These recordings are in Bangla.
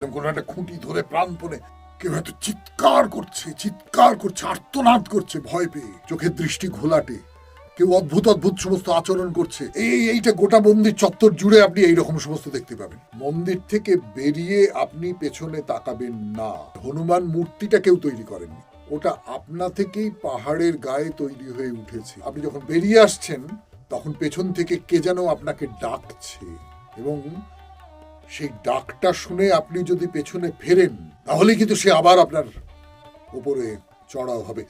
কোনো একটা খুঁটি ধরে প্রাণপণে কেউ হয়তো চিৎকার করছে আর্তনাদ করছে ভয় পেয়ে, চোখের দৃষ্টি ঘোলাটে, কেউ অদ্ভুত অদ্ভুত সমস্ত আচরণ করছে। এইটা গোটা মন্দির চত্বর জুড়ে আপনি এইরকম সমস্ত দেখতে পাবেন। মন্দির থেকে বেরিয়ে আপনি পেছনে তাকাবেন না। হনুমান মূর্তিটা কেউ তৈরি করেননি, ওটা আপনা থেকেই পাহাড়ের গায়ে তৈরি হয়ে উঠেছে। আপনি যখন বেরিয়ে আসছেন তখন পেছন থেকে কে যেন আপনাকে ডাকছে, এবং সেই ডাকটা শুনে আপনি যদি পেছনে ফেরেন তাহলে কিন্তু সে আবার আপনার উপরে চড়াও হবে।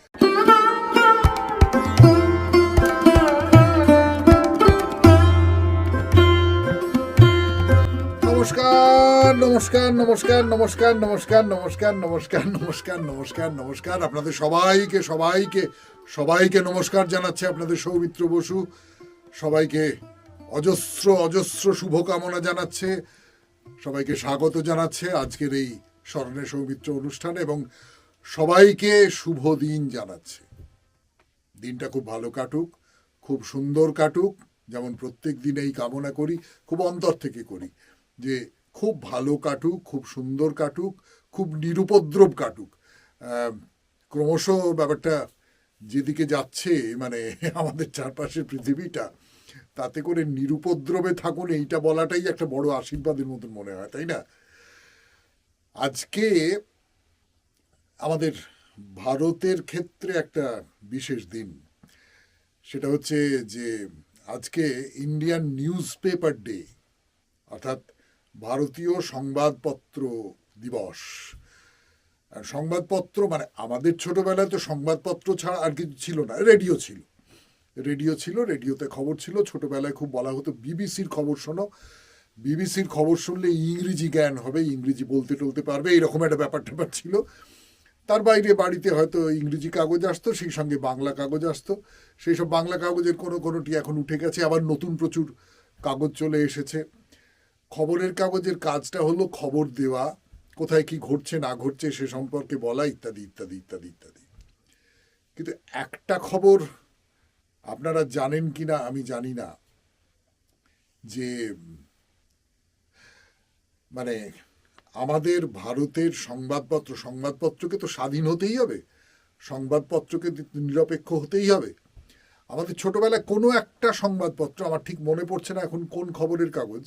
নমস্কার নমস্কার নমস্কার নমস্কার নমস্কার নমস্কার নমস্কার নমস্কার নমস্কার নমস্কার আপনাদের সবাইকে সবাইকে সবাইকে নমস্কার জানাচ্ছে আপনাদের সৌমিত্র বসু। সবাইকে অজস্র অজস্র শুভকামনা জানাচ্ছে, সবাইকে স্বাগত জানাচ্ছে আজকের এই স্মরণে সৌমিত্র অনুষ্ঠানে, এবং সবাইকে শুভ দিন জানাচ্ছে। দিনটা খুব ভালো কাটুক, খুব সুন্দর কাটুক, যেমন প্রত্যেক দিন এই কামনা করি, খুব অন্তর থেকে করি যে খুব ভালো কাটুক, খুব সুন্দর কাটুক, খুব নিরুপদ্রব কাটুক। ক্রমশ ব্যাপারটা যেদিকে যাচ্ছে, মানে আমাদের চারপাশের পৃথিবীটা, তাতে করে নিরুপদ্রবে থাকুন এইটা বলাটাই একটা বড় আশীর্বাদের মতন মনে হয়, তাই না? আজকে আমাদের ভারতের ক্ষেত্রে একটা বিশেষ দিন, সেটা হচ্ছে যে আজকে ইন্ডিয়ান নিউজ পেপার ডে, অর্থাৎ ভারতীয় সংবাদপত্র দিবস। আর সংবাদপত্র মানে আমাদের ছোটবেলায় তো সংবাদপত্র ছাড়া আর কিছু ছিল না, রেডিও ছিল। রেডিওতে খবর ছিল। ছোটবেলায় খুব বলা হতো বিবিসির খবর শোনো, বিবিসির খবর শুনলে ইংরেজি জ্ঞান হবে, ইংরেজি বলতে টলতে পারবে, এরকম একটা ব্যাপার ট্যাপার ছিল। তার বাইরে বাড়িতে হয়তো ইংরেজি কাগজ আসতো, সেই সঙ্গে বাংলা কাগজ আসতো। সেই সব বাংলা কাগজের কোনোটি এখন উঠে গেছে, আবার নতুন প্রচুর কাগজ চলে এসেছে। খবরের কাগজের কাজটা হলো খবর দেওয়া, কোথায় কি ঘটছে না ঘটছে সে সম্পর্কে বলা, ইত্যাদি ইত্যাদি ইত্যাদি ইত্যাদি। কিন্তু একটা খবর আপনারা জানেন কিনা আমি জানি না, যে মানে আমাদের ভারতের সংবাদপত্রকে তো স্বাধীন হতেই হবে, সংবাদপত্রকে নিরপেক্ষ হতেই হবে। আমাদের ছোটবেলায় কোনো একটা সংবাদপত্র, আমার ঠিক মনে পড়ছে না এখন কোন খবরের কাগজ,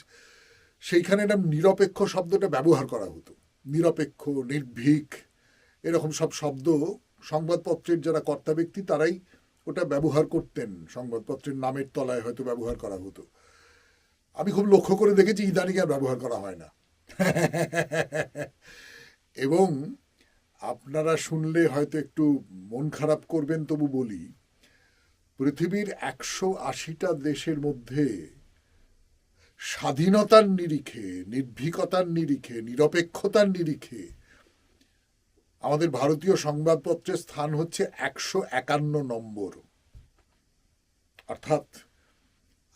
সেইখানে একটা নিরপেক্ষ শব্দটা ব্যবহার করা হতো। নিরপেক্ষ, নির্ভীক, এরকম সব শব্দ সংবাদপত্রের যারা কর্তা ব্যক্তি তারাই ওটা ব্যবহার করতেন, সংবাদপত্রের নামের তলায় হয়তো ব্যবহার করা হতো। আমি খুব লক্ষ্য করে দেখেছি ইদানিং আর ব্যবহার করা হয় না। এবং আপনারা শুনলে হয়তো একটু মন খারাপ করবেন, তবু বলি, পৃথিবীর 180টা দেশের মধ্যে স্বাধীনতার নিরিখে, নির্ভীকতার নিরিখে, নিরপেক্ষতার নিরিখে আমাদের ভারতীয় সংবাদপত্রের স্থান হচ্ছে 151 নম্বর। অর্থাৎ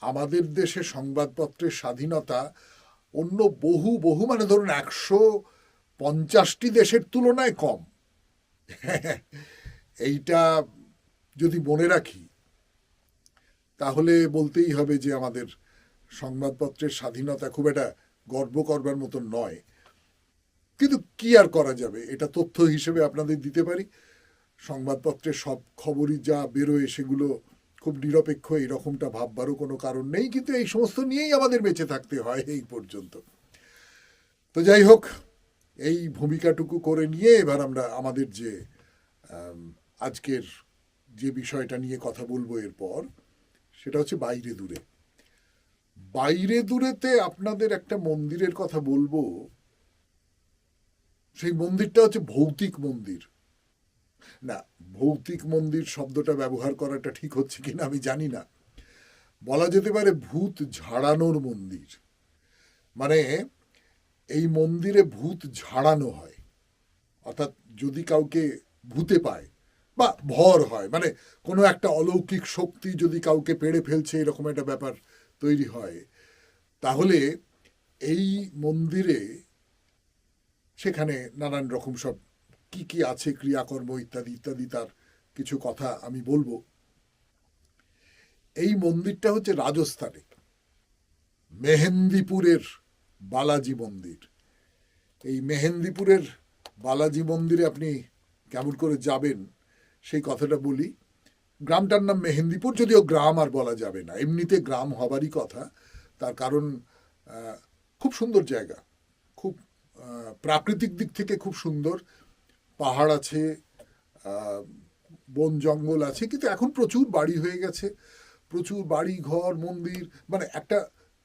আমাদের দেশে সংবাদপত্রের স্বাধীনতা অন্য বহু বহু মানে ধরুন 150টি দেশের তুলনায় কম। এইটা যদি মনে রাখি তাহলে বলতেই হবে যে আমাদের সংবাদপত্রের স্বাধীনতা খুব একটা গর্ব করবার মতো নয়। কিন্তু কি আর করা যাবে, এটা তথ্য হিসেবে আপনাদের দিতে পারি। সংবাদপত্রের সব খবরই যা বেরোয় সেগুলো খুব নিরপেক্ষ এরকমটা ভাববারও কোনো কারণ নেই, কিন্তু এই সমস্ত নিয়েই আমাদের বেঁচে থাকতে হয় এই পর্যন্ত। তো যাই হোক, এই ভূমিকাটুকু করে নিয়ে এবার আমরা আমাদের যে আজকের যে বিষয়টা নিয়ে কথা বলবো এরপর, সেটা হচ্ছে বাইরে দূরে। বাইরে দূরেতে আপনাদের একটা মন্দিরের কথা বলবো। সেই মন্দিরটা হচ্ছে ভৌতিক মন্দির। না, ভৌতিক মন্দির শব্দটা ব্যবহার করাটা ঠিক হচ্ছে কিনা আমি জানি না, বলা যেতে পারে ভূত ঝাড়ানোর মন্দির। মানে এই মন্দিরে ভূত ঝাড়ানো হয়, অর্থাৎ যদি কাউকে ভূতে পায় বা ভর হয়, মানে কোনো একটা অলৌকিক শক্তি যদি কাউকে পেড়ে ফেলছে এরকম একটা ব্যাপার তৈরি হয়, তাহলে এই মন্দিরে সেখানে নানান রকম সব কি কি আছে ক্রিয়াকর্ম ইত্যাদি ইত্যাদি, তার কিছু কথা আমি বলবো। এই মন্দিরটা হচ্ছে রাজস্থানে মেহেন্দিপুরের বালাজি মন্দির। এই মেহেন্দিপুরের বালাজি মন্দিরে আপনি কেমন করে যাবেন সেই কথাটা বলি। গ্রামটার নাম মেহেন্দিপুর, যদিও গ্রাম আর বলা যাবে না, এমনিতে গ্রাম হবারই কথা। তার কারণ খুব সুন্দর জায়গা, খুব প্রাকৃতিক দিক থেকে খুব সুন্দর, পাহাড় আছে, বন জঙ্গল আছে, কিন্তু এখন প্রচুর বাড়ি হয়ে গেছে, প্রচুর বাড়ি ঘর মন্দির। মানে একটা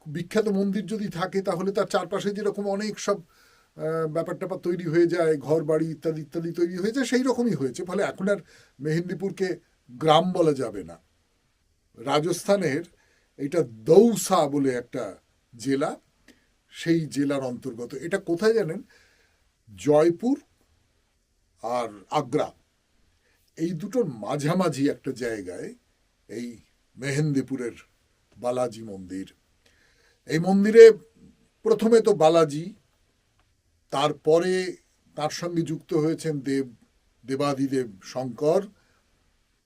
বিখ্যাত মন্দির যদি থাকে তাহলে তার চারপাশে যেরকম অনেক সব ব্যাপার ট্যাপার তৈরি হয়ে যায়, ঘর বাড়ি ইত্যাদি ইত্যাদি তৈরি হয়ে যায়, সেই রকমই হয়েছে। ফলে এখন আর মেহেন্দিপুরকে গ্রাম বলা যাবে না। রাজস্থানের এটা দৌসা বলে একটা জেলা, সেই জেলার অন্তর্গত। এটা কোথায় জানেন? জয়পুর আর আগ্রা এই দুটোর মাঝামাঝি একটা জায়গায় এই মেহেন্দিপুরের বালাজি মন্দির। এই মন্দিরে প্রথমে তো বালাজি, তারপরে তার সঙ্গে যুক্ত হয়েছেন দেবাদিদেব শঙ্কর,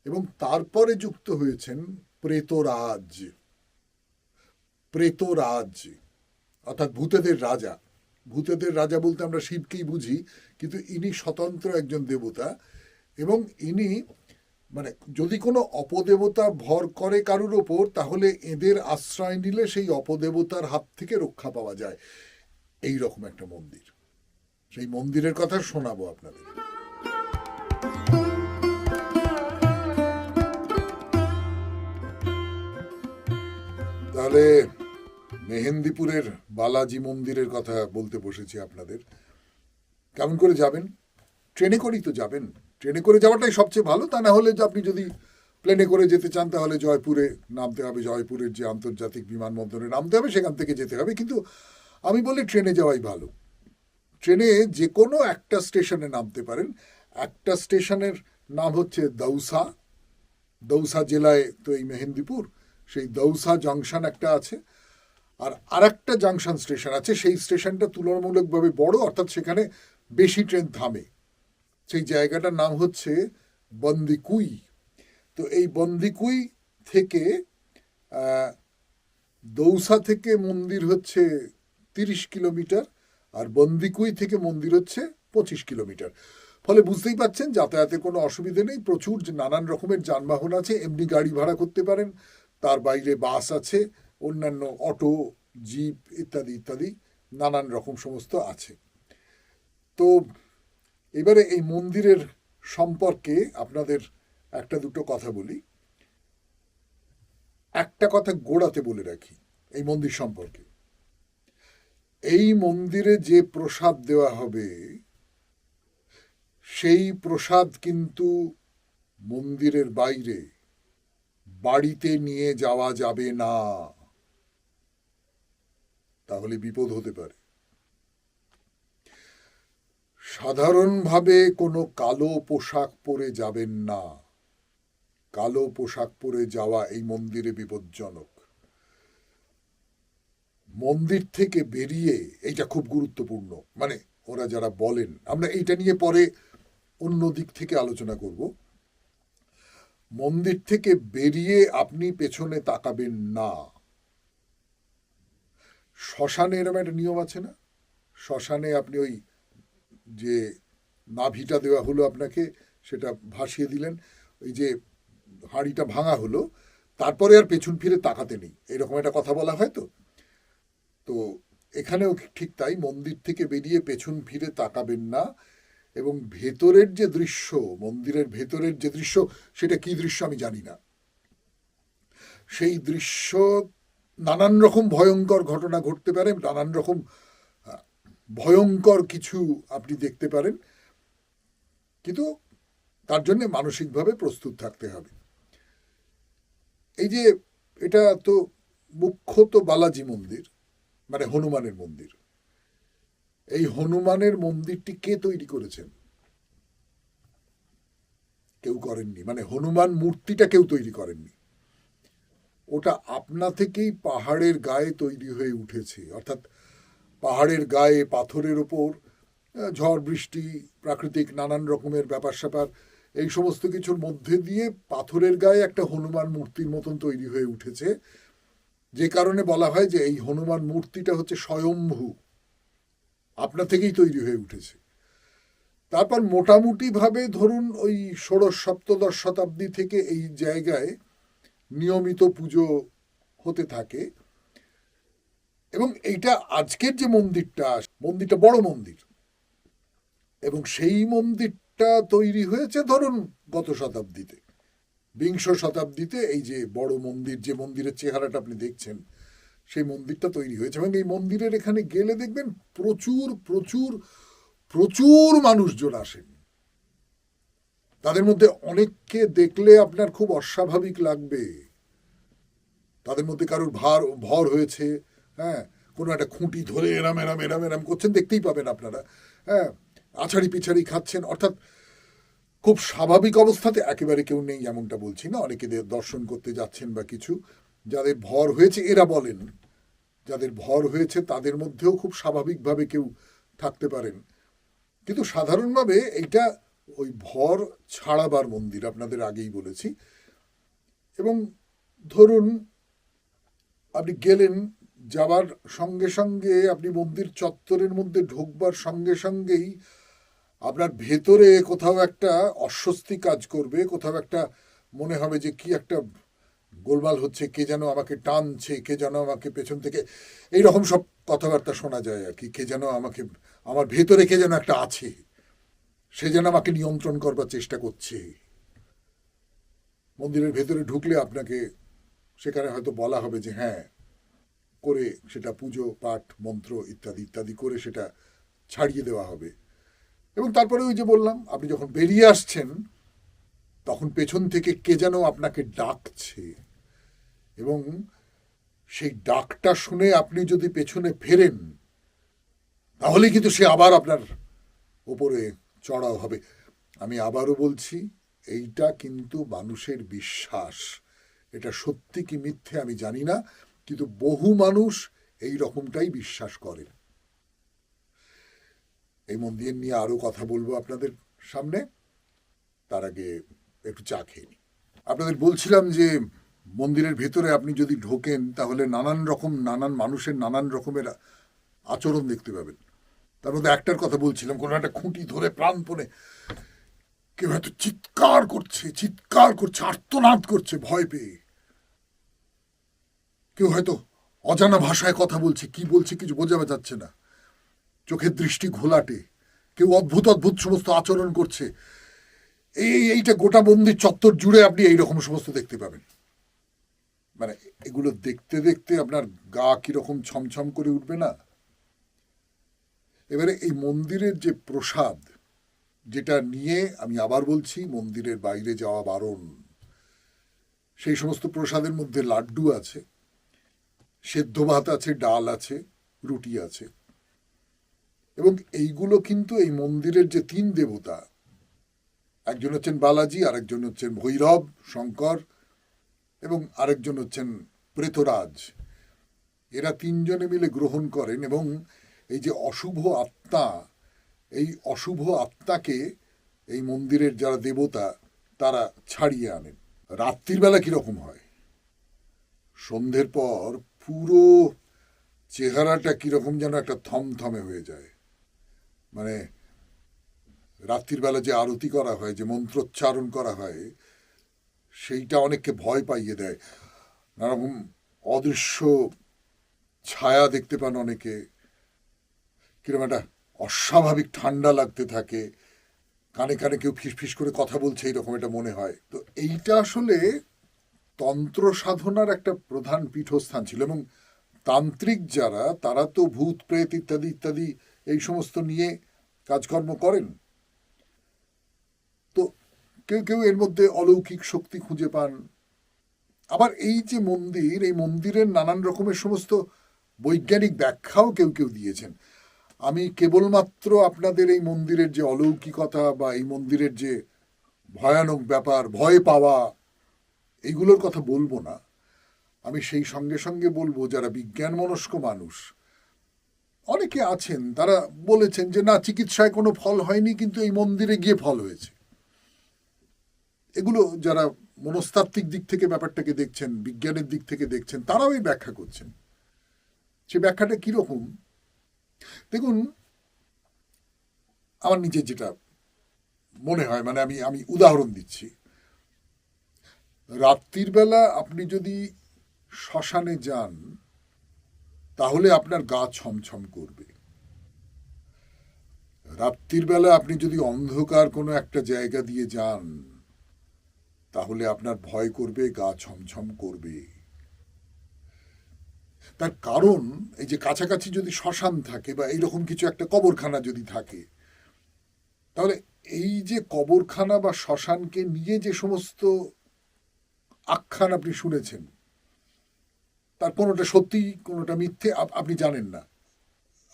এবং তারপরে যুক্ত হয়েছেন প্রেতরাজ। প্রেতরাজ অর্থাৎ ভূতেদের রাজা। ভূতেদের রাজা বলতে আমরা শিবকেই বুঝি, কিন্তু ইনি স্বতন্ত্র একজন দেবতা, এবং ইনি মানে যদি কোনো অপদেবতা ভর করে কারুর ওপর, তাহলে এদের আশ্রয় নিলে সেই অপদেবতার হাত থেকে রক্ষা পাওয়া যায়। এই রকম একটা মন্দির। সেই মন্দিরের কথা শোনাবো আপনাদের। তাহলে মেহেন্দিপুরের বালাজি মন্দিরের কথা বলতে বসেছি আপনাদের। কেমন করে যাবেন? ট্রেনে করেই তো যাবেন। ট্রেনে করে যাওয়াটাই সবচেয়ে ভালো। তা না হলে আপনি যদি প্লেনে করে যেতে চান তাহলে জয়পুরে নামতে হবে, জয়পুরের যে আন্তর্জাতিক বিমানবন্দরে নামতে হবে, সেখান থেকে যেতে হবে। কিন্তু আমি বলি ট্রেনে যাওয়াই ভালো। ট্রেনে যে কোনো একটা স্টেশনে নামতে পারেন। একটা স্টেশনের নাম হচ্ছে দৌসা। দৌসা জেলায় তো এই মেহেন্দিপুর, সেই দৌসা জাংশন একটা আছে। আর আরেকটা জাংশন স্টেশন আছে, সেই স্টেশনটা তুলনামূলকভাবে বড়, অর্থাৎ সেখানে বেশি ট্রেন থামে। সেই জায়গাটার নাম হচ্ছে বন্দিকুই। তো এই বন্দিকুই থেকে দৌসা থেকে মন্দির হচ্ছে 30 কিলোমিটার, আর বন্দিকুই থেকে মন্দির হচ্ছে 25 কিলোমিটার। ফলে বুঝতেই পাচ্ছেন যাতায়াতের কোনো অসুবিধে নেই। প্রচুর নানান রকমের যানবাহন আছে, এমনি গাড়ি ভাড়া করতে পারেন, তার বাইরে বাস আছে, অন্যান্য অটো, জিপ ইত্যাদি ইত্যাদি নানান রকম সমস্ত আছে। তো এবারে এই মন্দিরের সম্পর্কে আপনাদের একটা দুটো কথা বলি। একটা কথা গোড়াতে বলে রাখি এই মন্দির সম্পর্কে। এই মন্দিরে যে প্রসাদ দেওয়া হবে, সেই প্রসাদ কিন্তু মন্দিরের বাইরে বাড়িতে নিয়ে যাওয়া যাবে না, তাহলে বিপদ হতে পারে। সাধারণভাবে কোনো কালো পোশাক পরে যাবেন না। কালো পোশাক পরে যাওয়া এই মন্দিরে বিপজ্জনক। মন্দির থেকে বেরিয়ে, এইটা খুব গুরুত্বপূর্ণ, মানে ওরা যারা বলেন, আমরা এইটা নিয়ে পরে অন্য দিক থেকে আলোচনা করব। মন্দির থেকে বেরিয়ে আপনি পেছনে তাকাবেন না। শ্মশানে এরকম একটা নিয়ম আছে না? শ্মশানে আপনি ওই যে নাভিটা দেওয়া হলো আপনাকে, সেটা ভাসিয়ে দিলেন, ওই যে হাঁড়িটা ভাঙা হলো, তারপরে আর পেছন ফিরে তাকাতে নেই, এরকম একটা কথা বলা হয়। তো এখানেও ঠিক তাই, মন্দির থেকে বেরিয়ে পেছন ফিরে তাকাবেন না। এবং ভেতরের যে দৃশ্য, মন্দিরের ভেতরের যে দৃশ্য, সেটা কি দৃশ্য আমি জানি না। সেই দৃশ্য নানান রকম ভয়ঙ্কর ঘটনা ঘটতে পারে, নানান রকম ভয়ঙ্কর কিছু আপনি দেখতে পারেন, কিন্তু তার জন্য মানসিকভাবে প্রস্তুত থাকতে হবে। এই যে এটা তো মুখ্যত বালাজি মন্দির, মানে হনুমানের মন্দির। এই হনুমানের মন্দিরটি কে তৈরি করেছেন? কেউ করেননি, মানে হনুমান মূর্তিটা কেউ তৈরি করেননি। ওটা আপনা থেকেই পাহাড়ের গায়ে তৈরি হয়ে উঠেছে। অর্থাৎ পাহাড়ের গায়ে পাথরের ওপর ঝড় বৃষ্টি, প্রাকৃতিক নানান রকমের ব্যাপার স্যাপার, এই সমস্ত কিছুর মধ্যে দিয়ে পাথরের গায়ে একটা হনুমান মূর্তির মতন তৈরি হয়ে উঠেছে। যে কারণে বলা হয় যে এই হনুমান মূর্তিটা হচ্ছে স্বয়ম্ভু। আপনা থেকেই তৈরি হয়ে উঠেছে। তারপর মোটামুটিভাবে ধরুন ওই ষোড়শ সপ্তদশ শতাব্দী থেকে এই জায়গায় নিয়মিত পুজো হতে থাকে। এবং এইটা আজকের যে মন্দিরটা, মন্দিরটা বড় মন্দির, এবং সেই মন্দিরটা তৈরি হয়েছে ধরুন গত শতাব্দীতে, বিংশ শতাব্দীতে। এই যে বড় মন্দির, যে মন্দিরের চেহারাটা আপনি দেখছেন, সেই মন্দিরটা তৈরি হয়েছে। এবং এই মন্দিরের এখানে গেলে দেখবেন প্রচুর প্রচুর প্রচুর মানুষজন আসেন। তাদের মধ্যে অনেককে দেখলে আপনার খুব অস্বাভাবিক লাগবে। তাদের মধ্যে কারোর ভর হয়েছে, হ্যাঁ, কোনো একটা খুঁটি ধরে এরাম এরাম এরাম এরাম করছেন, দেখতেই পাবেন আপনারা। হ্যাঁ, আছাড়ি পিছাড়ি খাচ্ছেন, অর্থাৎ খুব স্বাভাবিক অবস্থাতে একেবারে কেউ নেই এমনটা বলছি না, অনেকে দর্শন করতে যাচ্ছেন বা কিছু। যাদের ভর হয়েছে এরা বলেন, যাদের ভর হয়েছে তাদের মধ্যেও খুব স্বাভাবিকভাবে কেউ থাকতে পারেন। কিন্তু সাধারণভাবে এইটা ওই ভর ছাড়াবার মন্দির, আপনাদের আগেই বলেছি। এবং ধরুন আপনি গেলেন, যাওয়ার সঙ্গে সঙ্গে আপনি মন্দির চত্বরের মধ্যে ঢুকবার সঙ্গে সঙ্গেই আপনার ভেতরে কোথাও একটা অস্বস্তি কাজ করবে, কোথাও একটা মনে হবে যে কি একটা গোলমাল হচ্ছে, কে যেন আমাকে টানছে, কে যেন আমাকে পেছন থেকে, এইরকম সব কথাবার্তা শোনা যায় আর কি। কে যেন আমাকে, আমার ভেতরে কে যেন একটা আছে, সে যেন আমাকে নিয়ন্ত্রণ করবার চেষ্টা করছে। মন্দিরের ভেতরে ঢুকলে আপনাকে সেখানে হয়তো বলা হবে যে হ্যাঁ করে, সেটা পুজো পাঠ মন্ত্র ইত্যাদি ইত্যাদি করে সেটা ছাড়িয়ে দেওয়া হবে। এবং তারপরে ওই যে বললাম, আপনি যখন বেরিয়ে আসছেন তখন পেছন থেকে কে যেন আপনাকে ডাকছে, এবং সেই ডাকটা শুনে আপনি যদি পেছনে ফেরেন তাহলে কিন্তু সে আবার আপনার ওপরে চড়াও হবে। আমি আবারও বলছি, এইটা কিন্তু মানুষের বিশ্বাস। এটা সত্যি কি মিথ্যে আমি জানি না, কিন্তু বহু মানুষ এই রকমটাই বিশ্বাস করে। এই মন্দির নিয়ে আরো কথা বলবো আপনাদের সামনে, তার আগে একটু চা খেয়ে নিই। আপনাদের বলছিলাম যে মন্দিরের ভেতরে আপনি যদি ঢোকেন তাহলে নানান মানুষের নানান রকমের আচরণ দেখতে পাবেন। তার মধ্যে একটার কথা বলছিলাম, কোনো একটা খুঁটি ধরে প্রাণপণে কেউ হয়তো চিৎকার করছে, আর্তনাদ করছে ভয় পেয়ে। কেউ হয়তো অজানা ভাষায় কথা বলছে, কি বলছে কিছু বোঝা যাচ্ছে না, চোখের দৃষ্টি ঘোলাটে। কেউ অদ্ভুত অদ্ভুত সমস্ত আচরণ করছে। এইটা গোটা মন্দির চত্বর জুড়ে আপনি এইরকম সমস্ত দেখতে পাবেন। মানে এগুলো দেখতে দেখতে আপনার গা কিরকম ছমছম করে উঠবে না। এবারে এই মন্দিরের যে প্রসাদ, যেটা নিয়ে আমি আবার বলছি মন্দিরের বাইরে যাওয়া বারণ, সেই সমস্ত প্রসাদের মধ্যে লাড্ডু আছে, সেদ্ধ ভাত আছে, ডাল আছে, রুটি আছে। এবং এইগুলো কিন্তু এই মন্দিরের যে তিন দেবতা, একজন হচ্ছেন বালাজি, আরেকজন হচ্ছেন ভৈরব শঙ্কর, এবং আরেকজন হচ্ছেন প্রেতরাজ, এরা তিনজনে মিলে গ্রহণ করেন। এবং এই যে অশুভ আত্মা, এই অশুভ আত্মাকে এই মন্দিরের যারা দেবতা তারা ছাড়িয়ে আনেন। রাত্রির বেলা কিরকম হয়, সন্ধ্যের পর পুরো চেহারাটা কিরকম যেন একটা থমথমে হয়ে যায়। মানে রাত্রির বেলা যে আরতি করা হয়, যে মন্ত্রোচ্চারণ করা হয়, সেইটা অনেককে ভয় পাইয়ে দেয়। নানারকম অদৃশ্য ছায়া দেখতে পান অনেকে, কিরকম একটা অস্বাভাবিক ঠান্ডা লাগতে থাকে, কানে কানে কেউ ফিসফিস করে কথা বলছে, এইরকম এটা মনে হয়। তো এইটা আসলে তন্ত্র সাধনার একটা প্রধান পীঠস্থান ছিল। এবং তান্ত্রিক যারা, তারা তো ভূত প্রেত ইত্যাদি ইত্যাদি এই সমস্ত নিয়ে কাজকর্ম করেন। তো কেউ কেউ এর মধ্যে অলৌকিক শক্তি খুঁজে পান। আবার এই যে মন্দির, এই মন্দিরের নানান রকমের সমস্ত বৈজ্ঞানিক ব্যাখ্যাও কেউ কেউ দিয়েছেন। আমি কেবলমাত্র আপনাদের এই মন্দিরের যে অলৌকিকতা বা এই মন্দিরের যে ভয়ানক ব্যাপার, ভয় পাওয়া, এইগুলোর কথা বলবো না। আমি সেই সঙ্গে সঙ্গে বলবো, যারা বিজ্ঞান মনস্ক মানুষ অনেকে আছেন, তারা বলেছেন যে না, চিকিৎসায় কোনো ফল হয়নি, কিন্তু এই মন্দিরে গিয়ে ফল হয়েছে। এগুলো যারা মনস্তাত্ত্বিক দিক থেকে ব্যাপারটাকে দেখছেন, বিজ্ঞানের দিক থেকে দেখছেন, তারাও এই ব্যাখ্যা করছেন। সে ব্যাখ্যাটা কিরকম দেখুন, আমার নিজের যেটা মনে হয়, মানে আমি আমি উদাহরণ দিচ্ছি, রাত্রির বেলা আপনি যদি শ্মশানে যান তাহলে আপনার গা ছমছম করবে। রাত্রির বেলা আপনি যদি অন্ধকার কোনো একটা জায়গা দিয়ে যান তাহলে আপনার ভয় করবে, গা ছমছম করবে। তার কারণ এই যে কাছাকাছি যদি শ্মশান থাকে বা এইরকম কিছু একটা কবরখানা যদি থাকে, তাহলে এই যে কবরখানা বা শ্মশানকে নিয়ে যে সমস্ত আখ্যান আপনি শুনেছেন তার কোনোটা সত্যি কোনোটা মিথ্যে আপনি জানেন না।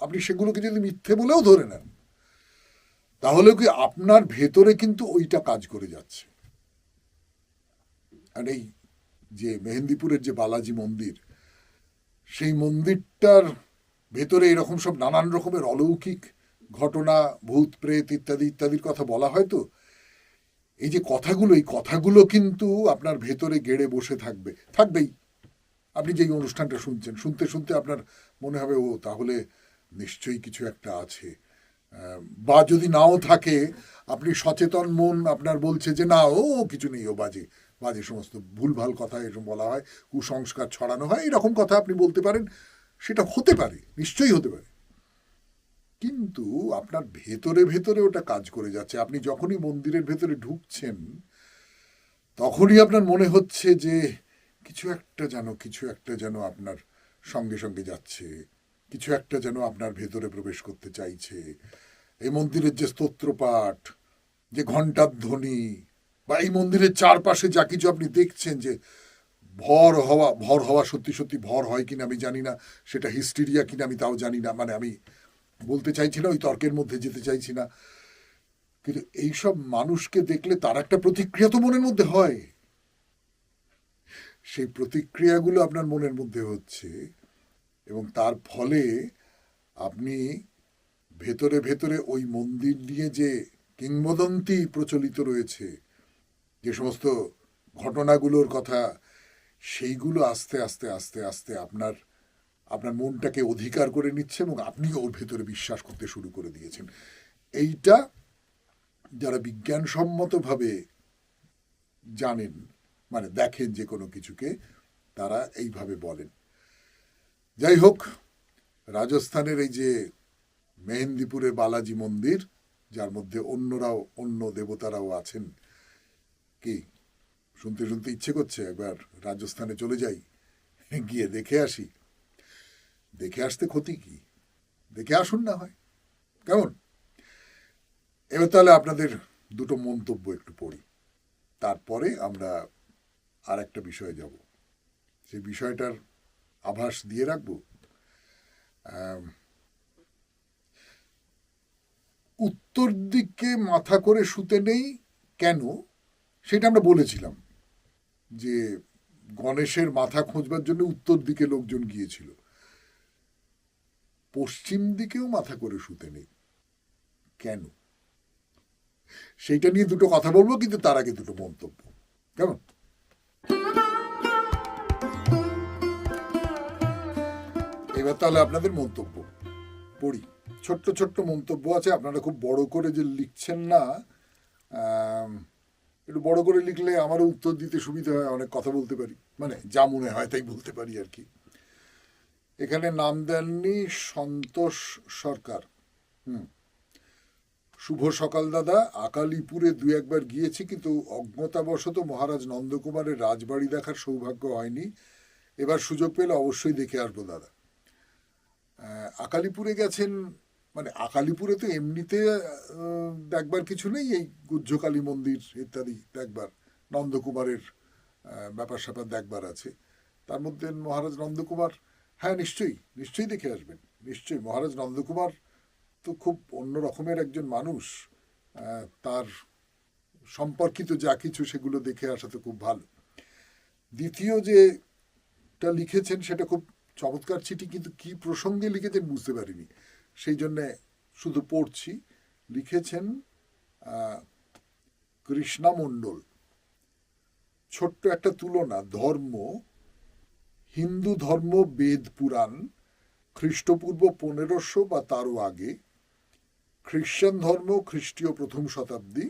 আপনি সেগুলোকে যদি মিথ্যে বলেও ধরে নেন তাহলে কি আপনার ভেতরে কিন্তু ওইটা কাজ করে যাচ্ছে। আর এই যে মেহেন্দিপুরের যে বালাজি মন্দির, সেই মন্দিরটার ভেতরে এরকম সব নানান রকমের অলৌকিক ঘটনা, ভূত প্রেত ইত্যাদি ইত্যাদির কথা বলা হয়। তো এই যে কথাগুলো, এই কথাগুলো কিন্তু আপনার ভেতরে গেড়ে বসে থাকবেই। আপনি যেই অনুষ্ঠানটা শুনছেন, শুনতে শুনতে আপনার মনে হবে ও তাহলে নিশ্চয়ই কিছু একটা আছে। বা যদি নাও থাকে, আপনি সচেতন মন আপনার বলছে যে না, ও কিছু নেই, ও বাজে বাজে সমস্ত ভুলভাল কথা এরকম বলা হয়, কুসংস্কার ছড়ানো হয়, এরকম কথা আপনি বলতে পারেন। সেটা হতে পারে, নিশ্চয়ই হতে পারে, কিন্তু আপনার ভেতরে ভেতরে ওটা কাজ করে যাচ্ছে। আপনি যখনই মন্দিরের ভেতরে ঢুকছেন তখনই আপনার মনে হচ্ছে যে কিছু একটা যেন আপনার সঙ্গে সঙ্গে যাচ্ছে, কিছু একটা যেন আপনার ভেতরে প্রবেশ করতে চাইছে। এই মন্দিরের যে স্তোত্রপাঠ, যে ঘণ্টার ধ্বনি, বা এই মন্দিরের চারপাশে যা কিছু আপনি দেখছেন, যে ভর হওয়া সত্যি সত্যি ভর হয় কিনা আমি জানি না, সেটা হিস্টেরিয়া কিনা আমি তাও জানি না, মানে আমি বলতে চাইছি না, ওই তর্কের মধ্যে যেতে চাইছি না, কিন্তু এইসব মানুষকে দেখলে তার একটা প্রতিক্রিয়া তো মনের মধ্যে হয়। সেই প্রতিক্রিয়াগুলো আপনার মনের মধ্যে হচ্ছে এবং তার ফলে আপনি ভেতরে ভেতরে ওই মন্দির নিয়ে যে কিংবদন্তি প্রচলিত রয়েছে, যে সমস্ত ঘটনাগুলোর কথা, সেইগুলো আস্তে আস্তে আস্তে আস্তে আপনার আপনার মনটাকে অধিকার করে নিচ্ছে এবং আপনি ওর ভেতরে বিশ্বাস করতে শুরু করে দিয়েছেন। এইটা যারা বিজ্ঞানসম্মতভাবে জানেন, মানে দেখেন যে কোনো কিছুকে, তারা এইভাবে বলেন। যাই হোক, রাজস্থানের এই যে মেহেন্দিপুরে বালাজি মন্দির, যার মধ্যে অন্য দেবতারাও আছেন, কি শুনতে শুনতে ইচ্ছে করছে একবার রাজস্থানে চলে যাই, গিয়ে দেখে আসি। দেখে আসতে ক্ষতি কি, দেখে আসুন না হয়, কেমন? এবার তাহলে আপনাদের দুটো মন্তব্য একটু পড়ি, তারপরে আমরা আর একটা বিষয়ে যাব। সেই বিষয়টার আভাস দিয়ে রাখবো। উত্তর দিকে মাথা করে শুতে নেই কেন, সেটা আমরা বলেছিলাম যে গণেশের মাথা খোঁজবার জন্য উত্তর দিকে লোকজন গিয়েছিল। পশ্চিম দিকেও মাথা করে শুতে নেই কেন, সেইটা নিয়ে দুটো কথা বলবো, কিন্তু তার আগে দুটো মন্তব্য, কেমন? এবার তাহলে আপনাদের মন্তব্য পড়ি। ছোট্ট ছোট্ট মন্তব্য আছে, আপনারা খুব বড় করে যে লিখছেন না, একটু বড় করে লিখলে আমারও উত্তর দিতে সুবিধা হয়, অনেক কথা বলতে পারি, মানে যা মনে হয় তাই বলতে পারি আর কি। এখানে নাম দেননি সন্তোষ সরকার। শুভ সকাল দাদা, আকালিপুরে দু একবার গিয়েছি, কিন্তু অজ্ঞতাবশত মহারাজ নন্দকুমারের রাজবাড়ি দেখার সৌভাগ্য হয়নি। এবার সুযোগ পেলে অবশ্যই দেখে আসবো দাদা। আকালিপুরে গেছেন, মানে আকালিপুরে তো এমনিতে দেখবার কিছু নেই, এই গুজ্জকালী মন্দির ইত্যাদি দেখবার, নন্দকুমারের ব্যাপার স্যাপার দেখবার আছে। তার মধ্যে মহারাজ নন্দকুমার, হ্যাঁ নিশ্চয়ই নিশ্চয়ই দেখে আসবেন, নিশ্চয়ই। মহারাজ নন্দকুমার তো খুব অন্য রকমের একজন মানুষ, তার সম্পর্কিত যা কিছু সেগুলো দেখে আসা তো খুব ভালো। দ্বিতীয় যেটা লিখেছেন সেটা খুব চমৎকার চিঠি, কিন্তু কি প্রসঙ্গে লিখেছেন বুঝতে পারিনি, সেই জন্যে শুধু পড়ছি। লিখেছেন কৃষ্ণা মণ্ডল। ছোট্ট একটা তুলনা, ধর্ম, হিন্দু ধর্ম বেদ পুরাণ খ্রিস্টপূর্ব 1500 বা তারও আগে, খ্রিশ্চান ধর্ম খ্রিস্টীয় প্রথম শতাব্দী,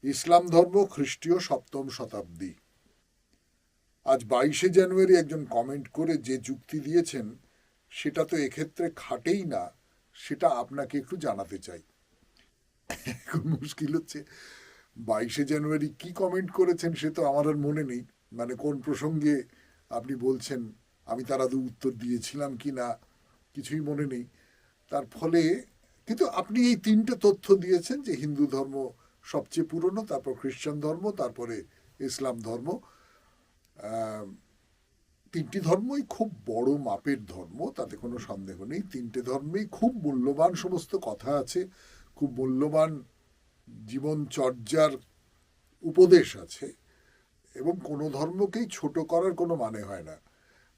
ইসলাম ধর্ম খ্রিস্টীয় সপ্তম শতাব্দী। আজ 22শে জানুয়ারি একজন কমেন্ট করে যে যুক্তি দিয়েছেন সেটা তো এক্ষেত্রে খাটেই না, সেটা আপনাকে একটু জানাতে চাই। এখন মুশকিল হচ্ছে 22শে জানুয়ারি কি কমেন্ট করেছেন সে তো আমার আর মনে নেই, মানে কোন প্রসঙ্গে আপনি বলছেন আমি তার আদৌ উত্তর দিয়েছিলাম কি না কিছুই মনে নেই। তার ফলে কিন্তু আপনি এই তিনটে তথ্য দিয়েছেন যে হিন্দু ধর্ম সবচেয়ে পুরনো, তারপর খ্রিস্টান ধর্ম, তারপরে ইসলাম ধর্ম। তিনটি ধর্মই খুব বড় মাপের ধর্ম, তাতে কোনো সন্দেহ নেই। তিনটে ধর্মেই খুব মূল্যবান সমস্ত কথা আছে, খুব মূল্যবান জীবনচর্যার উপদেশ আছে, এবং কোনো ধর্মকেই ছোট করার কোনো মানে হয় না।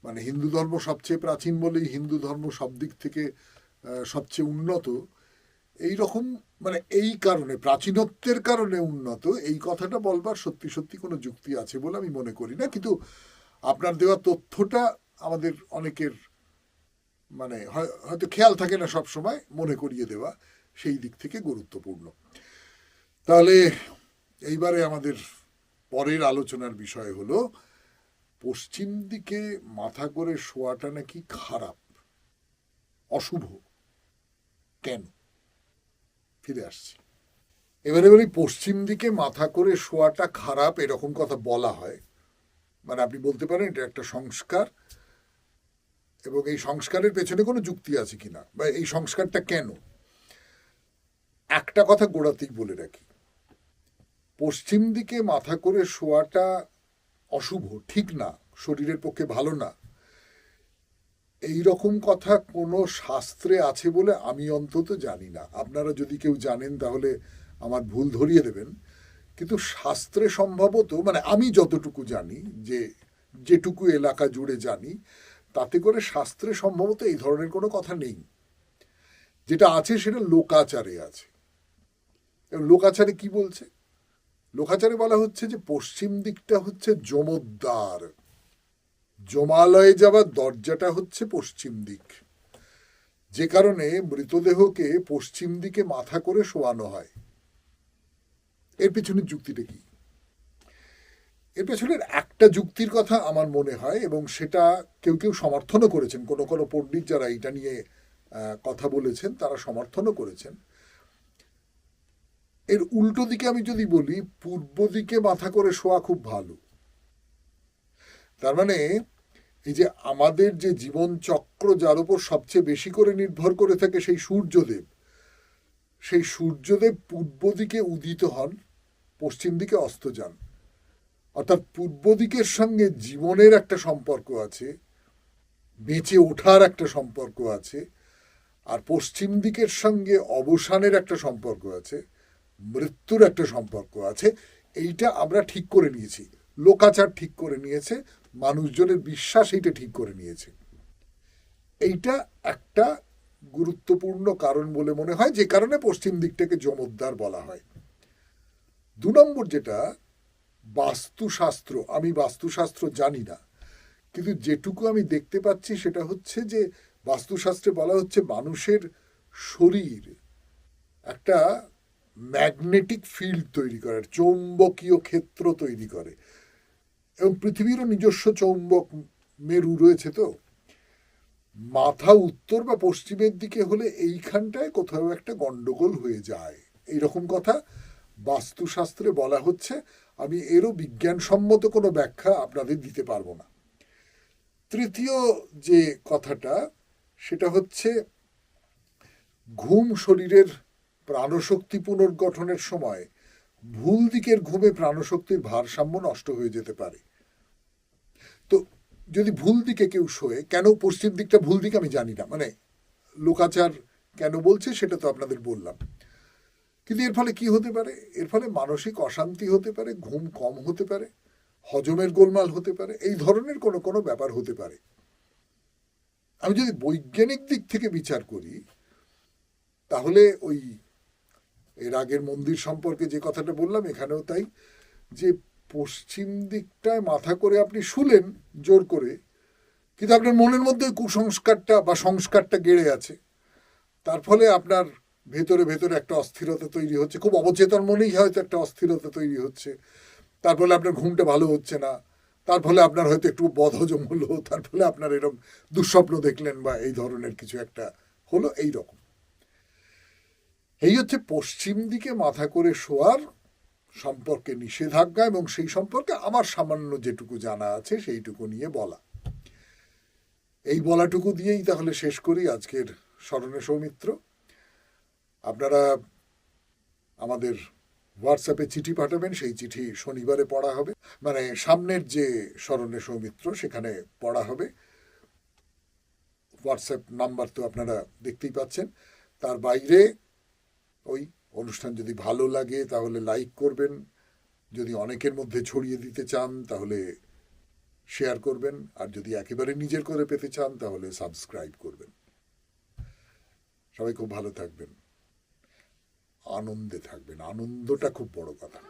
মানে হিন্দু ধর্ম সবচেয়ে প্রাচীন বলেই হিন্দু ধর্ম সব দিক থেকে সবচেয়ে উন্নত, এই রকম মানে এই কারণে প্রাচীনত্বের কারণে উন্নত, এই কথাটা বলবার সত্যি সত্যি কোনো যুক্তি আছে বলে আমি মনে করি না। কিন্তু আপনার দেওয়া তথ্যটা আমাদের অনেকের মানে হয়তো খেয়াল থাকে না সব সময়, মনে করিয়ে দেওয়া সেই দিক থেকে গুরুত্বপূর্ণ। তাহলে এইবারে আমাদের পরের আলোচনার বিষয় হলো পশ্চিম দিকে মাথা করে শোয়াটা নাকি খারাপ, অশুভ। কেন? ফিরে আসছি। এবারে বলি, পশ্চিম দিকে মাথা করে শোয়াটা খারাপ এরকম কথা বলা হয়, মানে আপনি বলতে পারেন এটা একটা সংস্কার, এবং এই সংস্কারের পেছনে কোনো যুক্তি আছে কিনা, বা এই সংস্কারটা কেন। একটা কথা গোড়াতেই বলে রাখি, পশ্চিম দিকে মাথা করে শোয়াটা অশুভ, ঠিক না, শরীরের পক্ষে ভালো না, এই রকম কথা কোনো শাস্ত্রে আছে বলে আমি অন্তত জানি না। আপনারা যদি কেউ জানেন তাহলে আমার ভুল ধরিয়ে দেবেন, কিন্তু শাস্ত্রে সম্ভবত, মানে আমি যতটুকু জানি, যে যেটুকু এলাকা জুড়ে জানি, তাতে করে শাস্ত্রে সম্ভবত এই ধরনের কোনো কথা নেই। যেটা আছে সেটা লোকাচারে আছে। লোকাচারে কি বলছে? লোকাচারে বলা হচ্ছে যে পশ্চিম দিকটা হচ্ছে যমোদ্বার, যমালয়ে যাওয়ার দরজাটা হচ্ছে পশ্চিম দিক, যে কারণে মৃতদেহকে পশ্চিম দিকে মাথা করে শোয়ানো হয়। এর পেছনে যুক্তিটা কি? এর পেছনের একটা যুক্তির কথা আমার মনে হয়, এবং সেটা কেউ কেউ সমর্থনও করেছেন, কোনো কোনো পণ্ডিত যারা এটা নিয়ে কথা বলেছেন তারা সমর্থনও করেছেন। এর উল্টো দিকে আমি যদি বলি, পূর্ব দিকে মাথা করে শোয়া খুব ভালো। তার মানে এই যে আমাদের যে জীবন চক্র যার উপর সবচেয়ে বেশি করে নির্ভর করে থাকে সেই সূর্যদেব, সেই সূর্যদেব পূর্ব দিকে উদিত হন, পশ্চিম দিকে অস্ত যান। অর্থাৎ পূর্ব দিকের সঙ্গে জীবনের একটা সম্পর্ক আছে, বেঁচে ওঠার একটা সম্পর্ক আছে, আর পশ্চিম দিকের সঙ্গে অবসানের একটা সম্পর্ক আছে, মৃত্যুর একটা সম্পর্ক আছে। এইটা আমরা ঠিক করে নিয়েছি, লোকাচার ঠিক করে নিয়েছে, মানুষজনের বিশ্বাস এইটা ঠিক করে নিয়েছে। এইটা একটা গুরুত্বপূর্ণ কারণ বলে মনে হয়, যে কারণে পশ্চিম দিকটাকে যমোদ্বার বলা হয়। 2 নম্বর যেটা বাস্তুশাস্ত্র, আমি বাস্তুশাস্ত্র জানি না, কিন্তু যেটুকু আমি দেখতে পাচ্ছি সেটা হচ্ছে যে বাস্তুশাস্ত্রে বলা হচ্ছে মানুষের শরীর একটা ম্যাগনেটিক ফিল্ড তৈরি করে, চৌম্বকীয় ক্ষেত্র তৈরি করে, এবং পৃথিবীরও নিজস্ব চৌম্বক মেরু রয়েছে। তো মাথা উত্তর বা পশ্চিমের দিকে হলে এইখানটায় কোথাও একটা গন্ডগোল হয়ে যায়, এইরকম কথা বাস্তুশাস্ত্রে বলা হচ্ছে। আমি এরও বিজ্ঞানসম্মত কোনো ব্যাখ্যা আপনাদের দিতে পারবো না। তৃতীয় যে কথাটা, সেটা হচ্ছে ঘুম শরীরের প্রাণশক্তি পুনর্গঠনের সময় ভুল দিকের ঘুমে প্রাণশক্তির ভারসাম্য নষ্ট হয়ে যেতে পারে। তো যদি ভুল দিকে কেউ শোয়ে, কেন পশ্চিম দিকটা ভুল দিক আমি জানি না, মানে লোকাচার কেন বলছে সেটা তো আপনাদের বললাম। কিন্তু এর ফলে কি হতে পারে? এর ফলে মানসিক অশান্তি হতে পারে, ঘুম কম হতে পারে, হজমের গোলমাল হতে পারে, এই ধরনের কোনো কোনো ব্যাপার হতে পারে। আমি যদি বৈজ্ঞানিক দিক থেকে বিচার করি, তাহলে ওই এর আগের মন্দির সম্পর্কে যে কথাটা বললাম এখানেও তাই, যে পশ্চিম দিকটায় মাথা করে আপনি শুলেন জোর করে, কিন্তু আপনার মনের মধ্যে কুসংস্কারটা বা সংস্কারটা গেড়ে আছে, তার ফলে আপনার ভেতরে ভেতরে একটা অস্থিরতা তৈরি হচ্ছে, খুব অবচেতন মনেই হয়তো একটা অস্থিরতা তৈরি হচ্ছে, তার ফলে আপনার ঘুমটা ভালো হচ্ছে না, তার ফলে আপনার হয়তো একটু বদহজম হলো, তার ফলে আপনার এরকম দুঃস্বপ্ন দেখলেন বা এই ধরনের কিছু একটা হলো, এই রকম। এই হচ্ছে পশ্চিম দিকে মাথা করে শোয়ার সম্পর্কে নিষেধাজ্ঞা, এবং সেই সম্পর্কে আমার সামান্য যেটুকু জানা আছে সেইটুকু নিয়ে বলা। এই বলাটুকু দিয়েই তাহলে শেষ করি আজকের স্মরণে সৌমিত্র। আপনারা আমাদের হোয়াটসঅ্যাপে চিঠি পাঠাবেন, সেই চিঠি শনিবারে পড়া হবে, মানে সামনের যে স্মরণে সৌমিত্র সেখানে পড়া হবে। হোয়াটসঅ্যাপ নাম্বার তো আপনারা দেখতেই পাচ্ছেন। তার বাইরে ওই অনুষ্ঠান যদি ভালো লাগে তাহলে লাইক করবেন, যদি অনেকের মধ্যে ছড়িয়ে দিতে চান তাহলে শেয়ার করবেন, আর যদি একেবারে নিজের করে পেতে চান তাহলে সাবস্ক্রাইব করবেন। সবাই খুব ভালো থাকবেন, আনন্দে থাকবেন, আনন্দটা খুব বড় কথা।